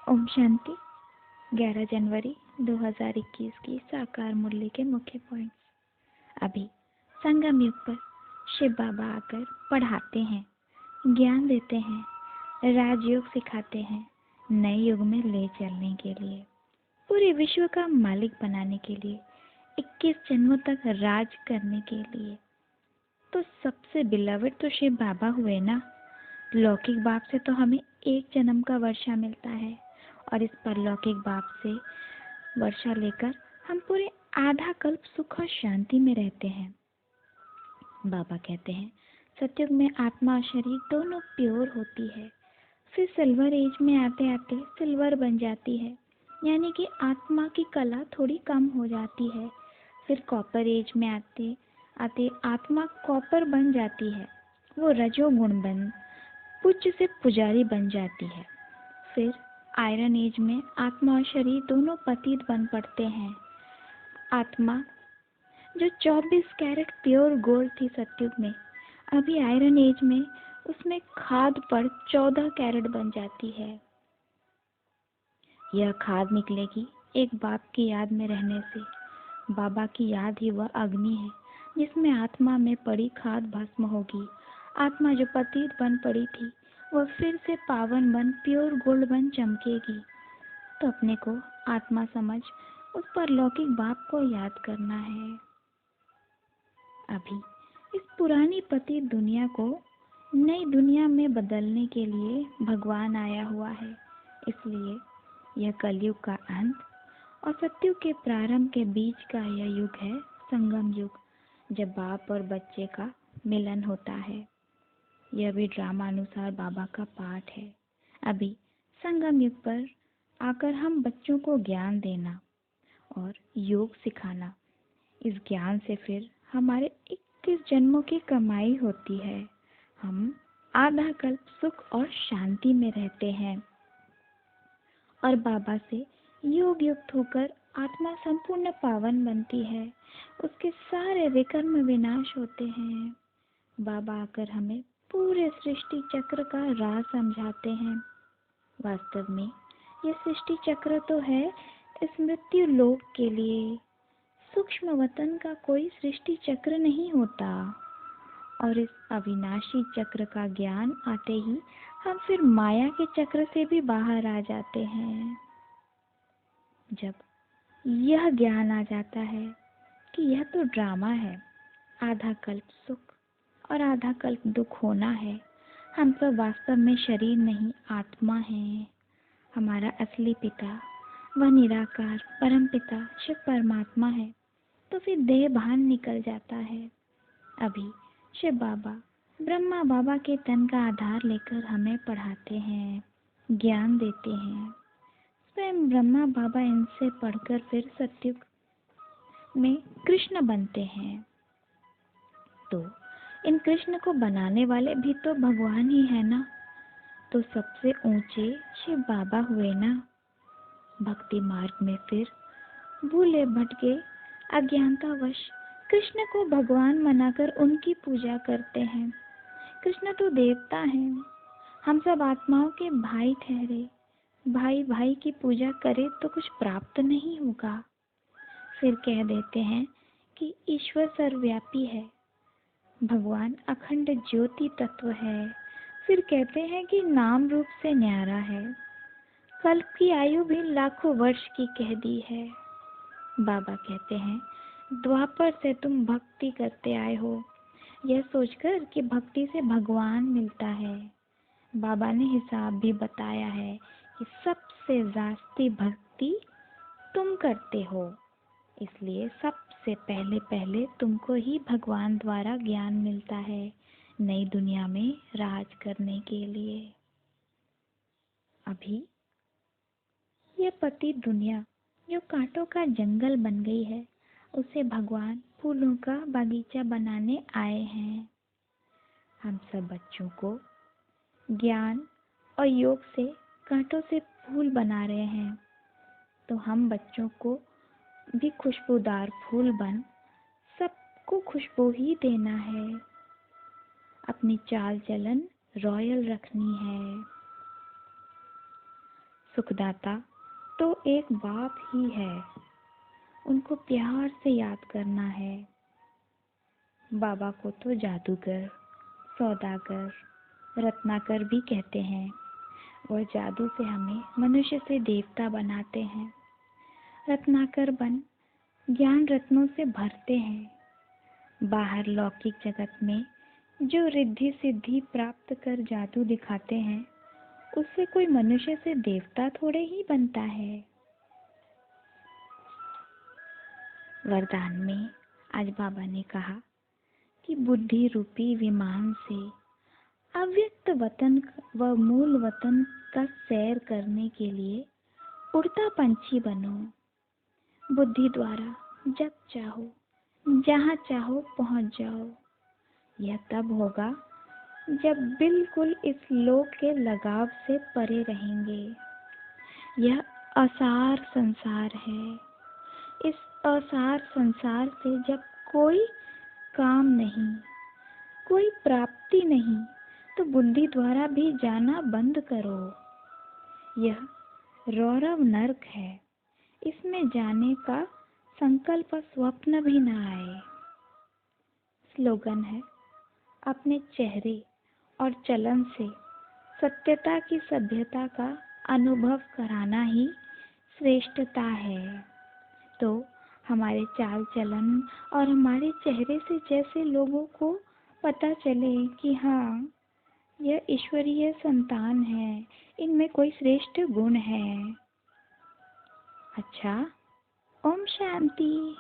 ओम शांति। 11 जनवरी 2021 की साकार मुरली के मुख्य पॉइंट्स। अभी संगम युग पर शिव बाबा आकर पढ़ाते हैं, ज्ञान देते हैं, राजयोग सिखाते हैं, नए युग में ले चलने के लिए, पूरे विश्व का मालिक बनाने के लिए, 21 जन्मों तक राज करने के लिए। तो सबसे बिलवड तो शिव बाबा हुए ना। लौकिक बाप से तो हमें एक जन्म का वर्षा मिलता है और इस परलौकिक बाप से वर्षा लेकर हम पूरे आधा कल्प सुख और शांति में रहते हैं। बाबा कहते हैं सतयुग में आत्मा और शरीर दोनों प्योर होती है, फिर सिल्वर एज में आते आते सिल्वर बन जाती है, यानी कि आत्मा की कला थोड़ी कम हो जाती है। फिर कॉपर एज में आते आते आत्मा कॉपर बन जाती है, वो रजोगुण बन पूज्य से पुजारी बन जाती है। फिर आयरन एज में आत्मा और शरीर दोनों पतित बन पड़ते हैं। आत्मा जो 24 कैरेट प्योर गोल्ड थी सतयुग में, अभी आयरन एज में उसमें खाद पड़ 14 कैरेट बन जाती है। यह खाद निकलेगी एक बाप की याद में रहने से। बाबा की याद ही वह अग्नि है जिसमें आत्मा में पड़ी खाद भस्म होगी। आत्मा जो पतित बन पड़ी थी वह फिर से पावन बन प्योर गोल्ड बन चमकेगी। तो अपने को आत्मा समझ उस पर लौकिक बाप को याद करना है। अभी इस पुरानी पतित दुनिया को नई दुनिया में बदलने के लिए भगवान आया हुआ है। इसलिए यह कलयुग का अंत और सतयुग के प्रारंभ के बीच का यह युग है संगम युग, जब बाप और बच्चे का मिलन होता है। यह भी ड्रामा अनुसार बाबा का पाठ है। अभी संगम युग पर आकर हम बच्चों को ज्ञान देना और योग सिखाना, इस ज्ञान से फिर हमारे 21 जन्मों की कमाई होती है। हम आधा कल्प सुख और शांति में रहते हैं और बाबा से योग युक्त होकर आत्मा संपूर्ण पावन बनती है। उसके सारे विकर्म विनाश होते हैं। बाबा आकर हमें पूरे सृष्टि चक्र का राज समझाते हैं। वास्तव में यह सृष्टि चक्र तो है इस मृत्यु लोक के लिए। सूक्ष्म वतन का कोई सृष्टि चक्र नहीं होता और इस अविनाशी चक्र का ज्ञान आते ही हम फिर माया के चक्र से भी बाहर आ जाते हैं। जब यह ज्ञान आ जाता है कि यह तो ड्रामा है, आधा कल्प सुख और आधा कल्प दुख होना है, हम तो वास्तव में शरीर नहीं आत्मा हैं। हमारा असली पिता वह निराकार परम पिता शिव परमात्मा है। तो फिर देह भान निकल जाता है। अभी शिव बाबा ब्रह्मा बाबा के तन का आधार लेकर हमें पढ़ाते हैं, ज्ञान देते हैं। स्वयं ब्रह्मा बाबा इनसे पढ़कर फिर सतयुग में कृष्ण बनते हैं। तो इन कृष्ण को बनाने वाले भी तो भगवान ही है ना। तो सबसे ऊंचे शिव बाबा हुए ना। भक्ति मार्ग में फिर भूले भटके अज्ञानतावश कृष्ण को भगवान मनाकर उनकी पूजा करते हैं। कृष्ण तो देवता हैं, हम सब आत्माओं के भाई ठहरे। भाई भाई की पूजा करे तो कुछ प्राप्त नहीं होगा। फिर कह देते हैं कि ईश्वर सर्वव्यापी है, भगवान अखंड ज्योति तत्व है। फिर कहते हैं कि नाम रूप से न्यारा है। कल्प की आयु भी लाखों वर्ष की कह दी है। बाबा कहते हैं द्वापर से तुम भक्ति करते आए हो, यह सोचकर कि भक्ति से भगवान मिलता है। बाबा ने हिसाब भी बताया है कि सबसे जास्ती भक्ति तुम करते हो, इसलिए सबसे पहले तुमको ही भगवान द्वारा ज्ञान मिलता है नई दुनिया में राज करने के लिए। अभी यह पतित दुनिया जो कांटों का जंगल बन गई है, उसे भगवान फूलों का बागीचा बनाने आए हैं। हम सब बच्चों को ज्ञान और योग से कांटों से फूल बना रहे हैं। तो हम बच्चों को भी खुशबूदार फूल बन सबको खुशबू ही देना है। अपनी चाल चलन रॉयल रखनी है। सुखदाता तो एक बाप ही है, उनको प्यार से याद करना है। बाबा को तो जादूगर, सौदागर, रत्नाकर भी कहते हैं। वह जादू से हमें मनुष्य से देवता बनाते हैं। रत्नाकर बन ज्ञान रत्नों से भरते हैं। बाहर लौकिक जगत में जो रिद्धि सिद्धि प्राप्त कर जादू दिखाते हैं, उससे कोई मनुष्य से देवता थोड़े ही बनता है। वरदान में आज बाबा ने कहा कि बुद्धि रूपी विमान से अव्यक्त वतन व मूल वतन का सैर करने के लिए उड़ता पंछी बनो। बुद्धि द्वारा जब चाहो जहाँ चाहो पहुँच जाओ। यह तब होगा जब बिल्कुल इस लोक के लगाव से परे रहेंगे। यह असार संसार है। इस असार संसार से जब कोई काम नहीं, कोई प्राप्ति नहीं, तो बुद्धि द्वारा भी जाना बंद करो। यह रौरव नर्क है। इसमें जाने का संकल्प स्वप्न भी न आए। स्लोगन है, अपने चेहरे और चलन से सत्यता की सभ्यता का अनुभव कराना ही श्रेष्ठता है। तो हमारे चाल चलन और हमारे चेहरे से जैसे लोगों को पता चले कि हाँ, यह ईश्वरीय संतान है, इनमें कोई श्रेष्ठ गुण है। अच्छा, ओम शांति।